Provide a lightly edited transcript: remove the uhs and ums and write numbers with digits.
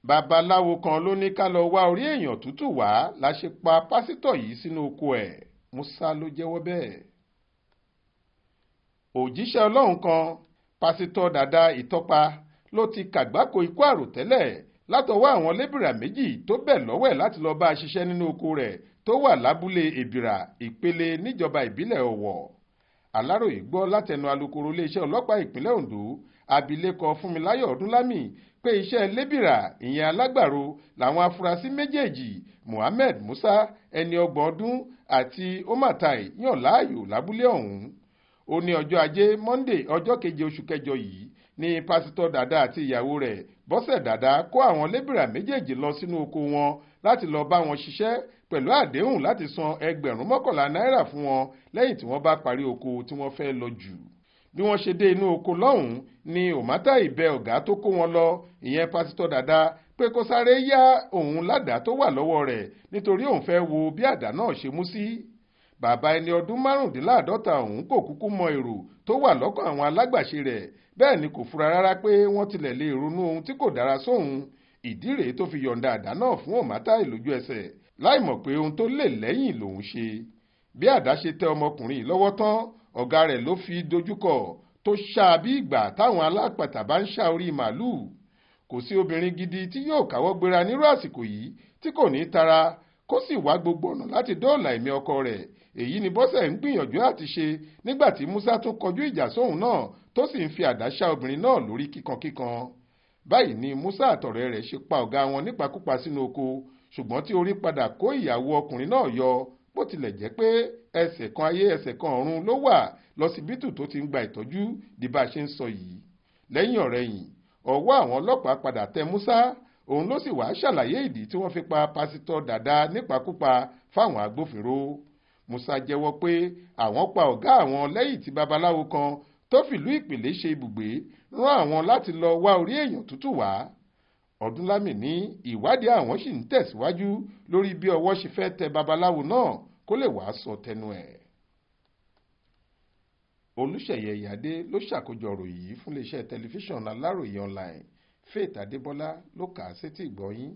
Babalawo kan ló ní ká lọ wá orí èèyàn tútù wá la ṣe pa pásítọ̀ yìí sínú oko ẹ̀. Musa ló jẹ́wọ́ bẹ́ẹ̀. Òjíṣẹ́ Ọlọ́run kan, Pasitọ dada ìtọ́pa, ló ti kàgbákò ikú àròtẹ́lẹ̀ látọwọ́ àwọn lébìrà méjì tó bẹ̀ lọ́wẹ̀ láti lọ bá a ṣiṣẹ́ nínú oko rẹ̀ tó wà lábúlé Èbìrà Ìpele níjọba ìbílẹ̀ Ọ̀wọ̀. Aláròyé gbọ́ látẹnu alukoro iléeṣẹ́ ọlọ́pàá ìpínlẹ̀ Ondo, abilékọ Fúnmiláyọ̀ Ọdúnlámì, pé iṣẹ́ lébìrà ìyẹn alágbàro làwọn afurasí méjèèjì Mohammed Musa ẹni 30 ọdún àti Omatai yàn láàyò lábúlé ọ̀hún. Ó ní ọjọ́ ajé Monday ọjọ́ 7 oṣù kẹjọ yìí ní pásítọ̀ dàda àti ìyàwó rẹ̀ Bọ́sẹ̀ dàda kó àwọn lébìrà méjèèjì lọ sínú oko wọn láti lọ bá wọn ṣiṣẹ́ pẹ̀lú àdéhùn láti san ẹgbẹ̀rún 11 náírà fún wọn lẹ́yìn tí wọ́n bá parí oko tí wọ́n fẹ́ lọ jù. Bí wọ́n ṣe dé inú oko lọ́hùn-ún ni Omatai bẹ ọ̀gá tó kó wọn lọ ìyẹn pásítọ̀ dàda pé kó sáré yá òun ládàá tó wà lọ́wọ́ rẹ̀ nítorí òun fẹ́ wo bí àdá náà ṣe mú sí. Bàbá ẹni ọdún 55 ọ̀hún kò kúkú mọ èrò tó wà lọ́kàn àwọn alágbàṣe rẹ̀, bẹ́ẹ̀ ni kò fura rárá pé wọ́n tilẹ̀ lè ronú ohun tí kò dára sóhun. Ìdí rèé tó fi yọ̀ǹda àdá náà fún Omatai lójú ẹsẹ̀ láì mọ̀ pé ohun tó lè lẹ́yìn lòun ṣe. Bí àdá ṣe tẹ ọmọkùnrin lọ́wọ́ tán, ọ̀gá rẹ̀ ló fi dojúkọ tó ṣá bí ìgbà táwọn alápàtà bá ń ṣá orí màálùú. Kò sí obìnrin gidi tí yóò káwọ́ gbéra nírú àsìkò yìí tí kò ní tara kó sì wá gbogbo ọ̀nà láti dóòlà ẹ̀mí ọkọ rẹ̀. Èyí ni Bọ́sẹ̀ ń gbìyànjú àti ṣe nígbà tí Musa tún kọjú ìjà sóhun náà tó sì ń fi àdá ṣá obìnrin náà lórí kíkankíkan. Báyìí ni Musa àtọ̀rẹ́ rẹ̀ ṣe pa ọ̀gá wọn nípakúpa sínú oko, ṣùgbọ́n tí orí padà kó ìyàwó ọkùnrin náà yọ, bó tilẹ̀ jẹ́ pé ẹsẹ̀ kan ayé ẹsẹ̀ kan ọ̀run ló wà lọsibítù tó ti ń gba ìtọ́jú di bá a ṣe ń sọ yìí. Lẹ́yìn ọ̀rẹyìn, ọwọ́ àwọn ọlọ́pàá padà tẹ Musa, òun ló sì wá ṣàlàyé ìdí tí wọ́n fi pa pásítọ̀ dàda nípakúpa fáwọn agbófinró. Musa jẹ́wọ́ pé àwọn pa ọ̀gá àwọn lẹ́yìn tí babaláwo kan tó fìlú Ìpèlé ṣe ibùgbé rán àwọn láti lọ wá orí èèyàn tútù wá. Ọdúnlámì ní ìwádìí àwọn sì ń tẹ̀síwájú lórí bí ọwọ́ ṣe fẹ́ tẹ babaláwo náà kó lè wàá sọ tẹnu ẹ̀. Olúṣèyẹ Ìyádé ló ṣàkójọ ọ̀rọ̀ yìí fún iléeṣẹ́ tẹlifíṣàn Aláròyé online. Faith Adébọ́lá ló kà á sétí ìgbọ́ yín.